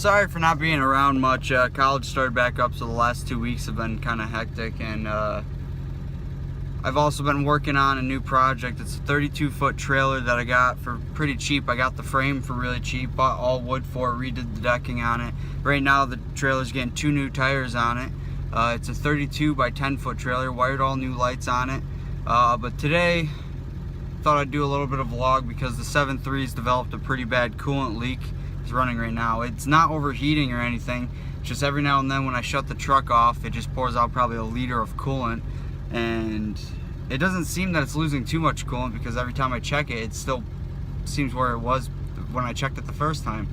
Sorry for not being around much. College started back up, so the last 2 weeks have been kind of hectic, and I've also been working on a new project. It's a 32-foot trailer that I got for pretty cheap. I got the frame for really cheap, bought all wood for it, redid the decking on it. Right now the trailer's getting 2 new tires on it. It's a 32 by 10 foot trailer, wired all new lights on it. But today, thought I'd do a little bit of vlog because the 7.3's developed a pretty bad coolant leak. It's running right now. It's not overheating or anything. It's just every now and then when I shut the truck off, it just pours out probably a liter of coolant. And it doesn't seem that it's losing too much coolant because every time I check it, it still seems where it was when I checked it the first time.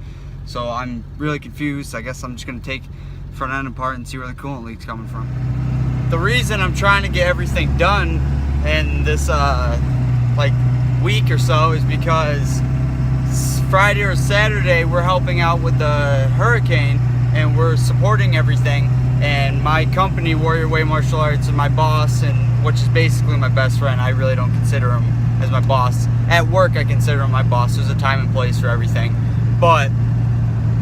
So I'm really confused. I guess I'm just gonna take front end apart and see where the coolant leak's coming from. The reason I'm trying to get everything done in this like week or so is because Friday or Saturday we're helping out with the hurricane and we're supporting everything, and my company Warrior Way Martial Arts and my boss, and which is basically my best friend, I really don't consider him as my boss. At work I consider him my boss. There's a time and place for everything, but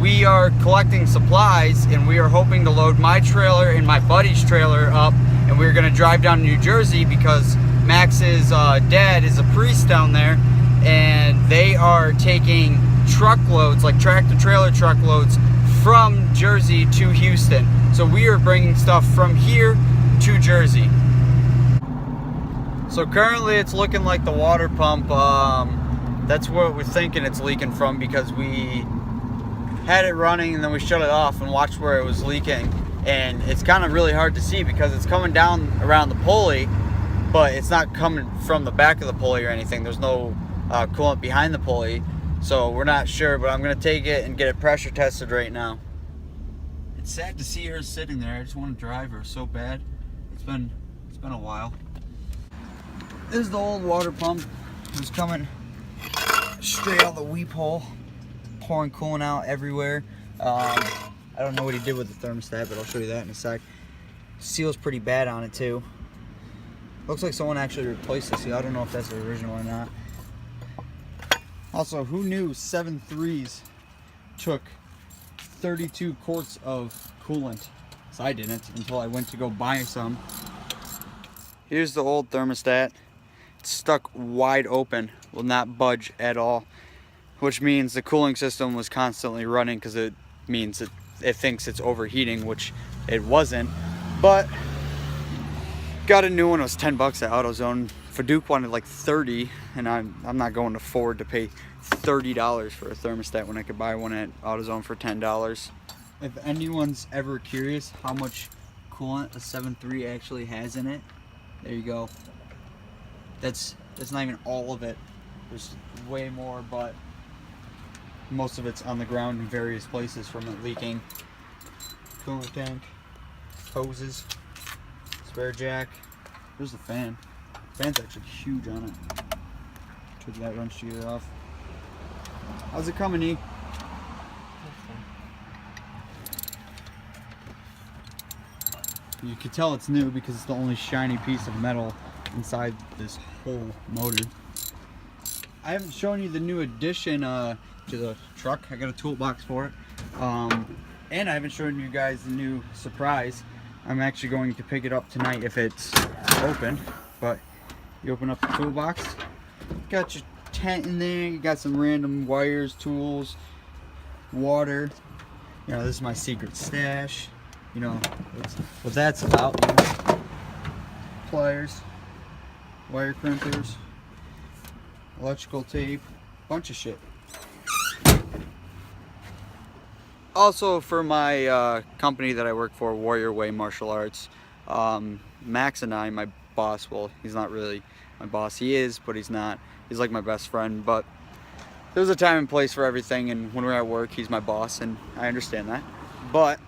we are collecting supplies and we are hoping to load my trailer and my buddy's trailer up, and we're going to drive down to New Jersey because Max's dad is a priest down there, and they are taking truckloads, like tractor trailer truckloads, from Jersey to Houston. So we are bringing stuff from here to Jersey. So currently it's looking like the water pump, that's what we're thinking it's leaking from, because we had it running and then we shut it off and watched where it was leaking, and it's kind of really hard to see because it's coming down around the pulley, but it's not coming from the back of the pulley or anything. There's no coolant behind the pulley, so we're not sure, but I'm gonna take it and get it pressure tested right now. It's sad to see her sitting there. I just want to drive her so bad. It's been a while. This is the old water pump. It was coming straight out the weep hole, pouring coolant out everywhere. I don't know what he did with the thermostat, but I'll show you that in a sec. Seal's pretty bad on it too. Looks like someone actually replaced the seal. I don't know if that's the original or not. Also, who knew 7.3s took 32 quarts of coolant? So I didn't until I went to go buy some. Here's the old thermostat. It's stuck wide open, will not budge at all, which means the cooling system was constantly running because it means it thinks it's overheating, which it wasn't. But got a new one. It was 10 bucks at AutoZone. Fadouk wanted like 30, and I'm not going to afford to pay $30 for a thermostat when I could buy one at AutoZone for $10. If anyone's ever curious how much coolant a 7.3 actually has in it, there you go. That's not even all of it. There's way more, but most of it's on the ground in various places from it leaking. Coolant tank, hoses, spare jack. There's the fan. The fan's actually huge on it. Took that wrench to get it off. How's it coming, E? You can tell it's new because it's the only shiny piece of metal inside this whole motor. I haven't shown you the new addition to the truck. I got a toolbox for it. And I haven't shown you guys the new surprise. I'm actually going to pick it up tonight if it's open. But you open up the toolbox, got your tent in there, you got some random wires, tools, water. You know, this is my secret stash. You know what that's about. Pliers, wire crimpers, electrical tape, bunch of shit. Also, for my company that I work for, Warrior Way Martial Arts, Max and I, my boss, well, he's not really my boss. He is, but he's not. He's like my best friend, but there's a time and place for everything, and when we're at work, he's my boss, and I understand that. But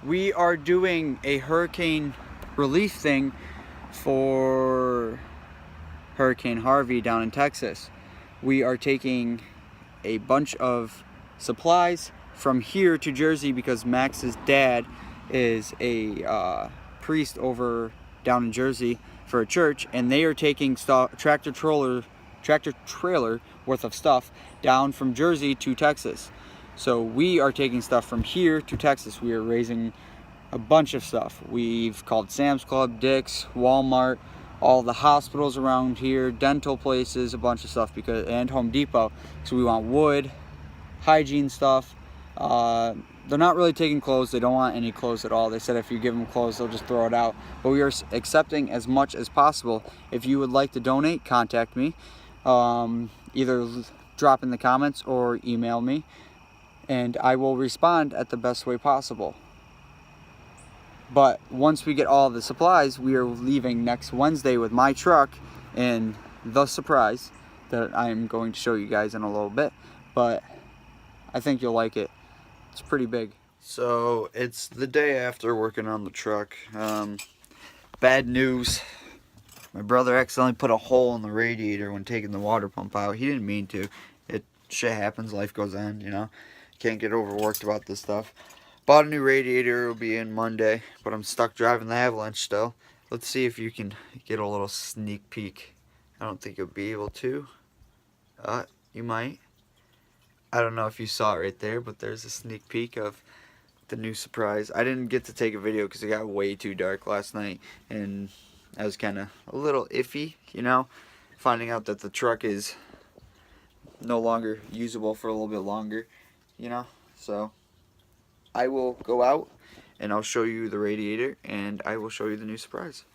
we are doing a hurricane relief thing for Hurricane Harvey down in Texas. We are taking a bunch of supplies from here to Jersey because Max's dad is a priest over down in Jersey for a church, and they are taking tractor trailer worth of stuff down from Jersey to Texas. So we are taking stuff from here to Texas. We are raising a bunch of stuff. We've called Sam's Club, Dick's, Walmart, all the hospitals around here, dental places, a bunch of stuff, and Home Depot. So we want wood, hygiene stuff. They're not really taking clothes. They don't want any clothes at all. They said if you give them clothes, they'll just throw it out. But we are accepting as much as possible. If you would like to donate, contact me. Either drop in the comments or email me, and I will respond at the best way possible. But once we get all the supplies, we are leaving next Wednesday with my truck and the surprise that I'm going to show you guys in a little bit. But I think you'll like it. It's pretty big. So it's the day after working on the truck. Bad news. My brother accidentally put a hole in the radiator when taking the water pump out. He didn't mean to. Shit happens. Life goes on, you know. Can't get overworked about this stuff. Bought a new radiator. It'll be in Monday, but I'm stuck driving the Avalanche still. Let's see if you can get a little sneak peek. I don't think you'll be able to. You might. I don't know if you saw it right there, but there's a sneak peek of the new surprise. I didn't get to take a video because it got way too dark last night, and I was kind of a little iffy, you know, finding out that the truck is no longer usable for a little bit longer, you know. So I will go out and I'll show you the radiator, and I will show you the new surprise.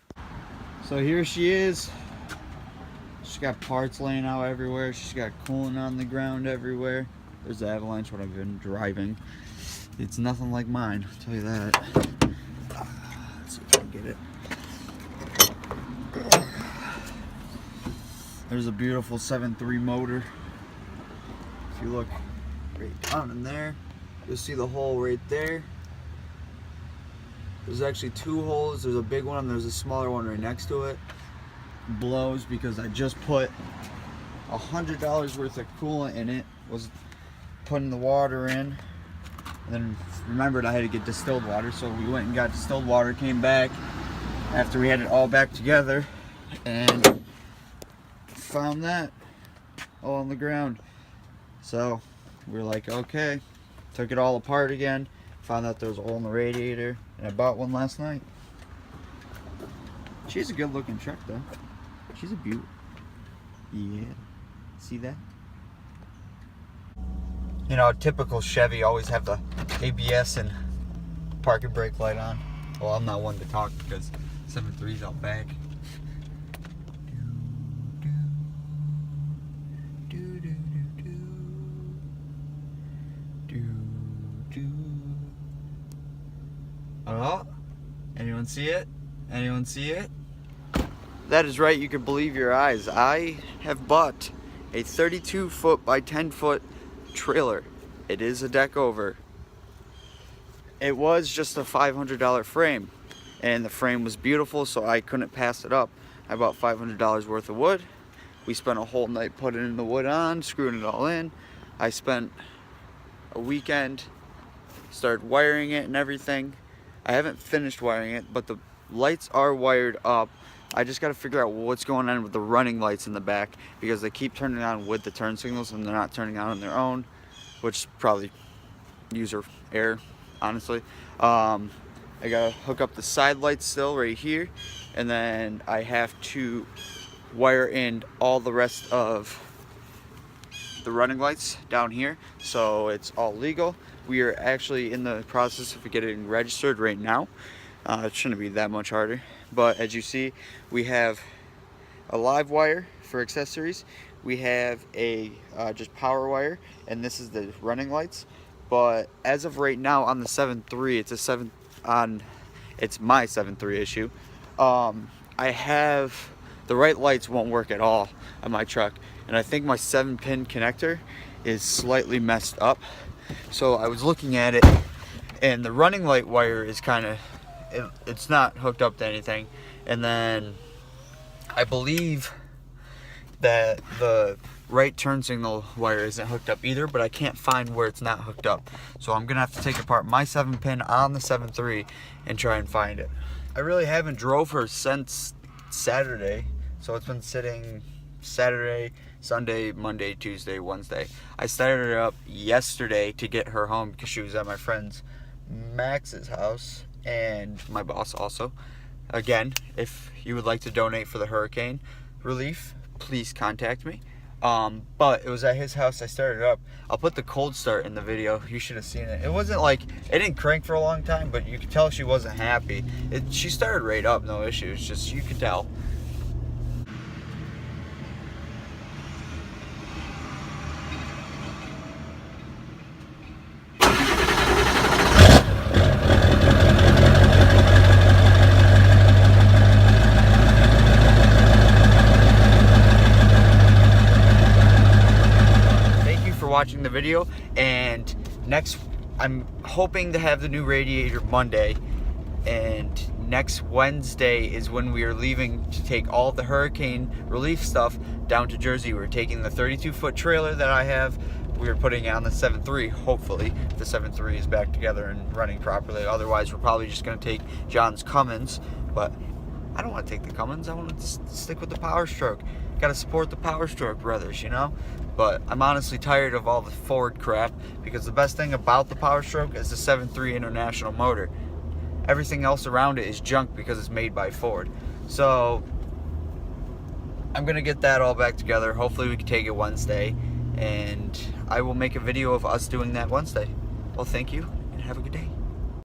So here she is. She's got parts laying out everywhere. She's got coolant on the ground everywhere. There's the Avalanche, what I've been driving. It's nothing like mine, I'll tell you that. Let's see if I can get it. There's a beautiful 7.3 motor. If you look right down in there, you'll see the hole right there. There's actually two holes. There's a big one and there's a smaller one right next to it. Blows because I just put $100 worth of coolant in it. Was putting the water in, and then remembered I had to get distilled water, so we went and got distilled water, came back after we had it all back together, and found that all on the ground. So we were like, okay, took it all apart again, found out there was a hole in the radiator, and I bought one last night. She's a good looking truck though. She's a beaut. Yeah, see that? You know, typical Chevy always have the ABS and parking brake light on. Well, I'm not one to talk because 7.3's out back. Oh, anyone see it? Anyone see it? That is right, you can believe your eyes. I have bought a 32-foot by 10-foot trailer. It is a deck over. It was just a $500 frame, and the frame was beautiful, so I couldn't pass it up. I bought $500 worth of wood. We spent a whole night putting the wood on, screwing it all in. I spent a weekend, started wiring it and everything. I haven't finished wiring it, but the lights are wired up. I just got to figure out what's going on with the running lights in the back, because they keep turning on with the turn signals and they're not turning on their own, which probably user error, honestly. I got to hook up the side lights still right here, and then I have to wire in all the rest of the running lights down here, so it's all legal. We are actually in the process of getting registered right now. It shouldn't be that much harder, but as you see, we have a live wire for accessories. We have a just power wire, and this is the running lights. But as of right now on the 7.3, it's my 7.3 issue. I have the right lights won't work at all on my truck, and I think my 7-pin connector is slightly messed up. So I was looking at it, and the running light wire is kind of, it's not hooked up to anything. And then I believe that the right turn signal wire isn't hooked up either, but I can't find where it's not hooked up. So I'm gonna have to take apart my 7-pin on the 7.3 and try and find it. I really haven't drove her since Saturday, so it's been sitting Saturday, Sunday, Monday, Tuesday, Wednesday. I started her up yesterday to get her home because she was at my friend's Max's house and my boss also. Again, if you would like to donate for the hurricane relief, please contact me. But it was at his house I started it up. I'll put the cold start in the video. You should have seen it. It wasn't like, it didn't crank for a long time, but you could tell she wasn't happy. She started right up, no issues, just you could tell. Watching the video, and next I'm hoping to have the new radiator Monday, and next Wednesday is when we are leaving to take all the hurricane relief stuff down to Jersey. We're taking the 32-foot trailer that I have. We're putting it on the 7.3, hopefully the 7.3 is back together and running properly. Otherwise we're probably just going to take John's Cummins, but I don't want to take the Cummins. I want to stick with the Power Stroke. Got to support the Power Stroke brothers, you know? But I'm honestly tired of all the Ford crap, because the best thing about the Power Stroke is the 7.3 International motor. Everything else around it is junk because it's made by Ford. So I'm going to get that all back together. Hopefully we can take it Wednesday, and I will make a video of us doing that Wednesday. Well, thank you, and have a good day.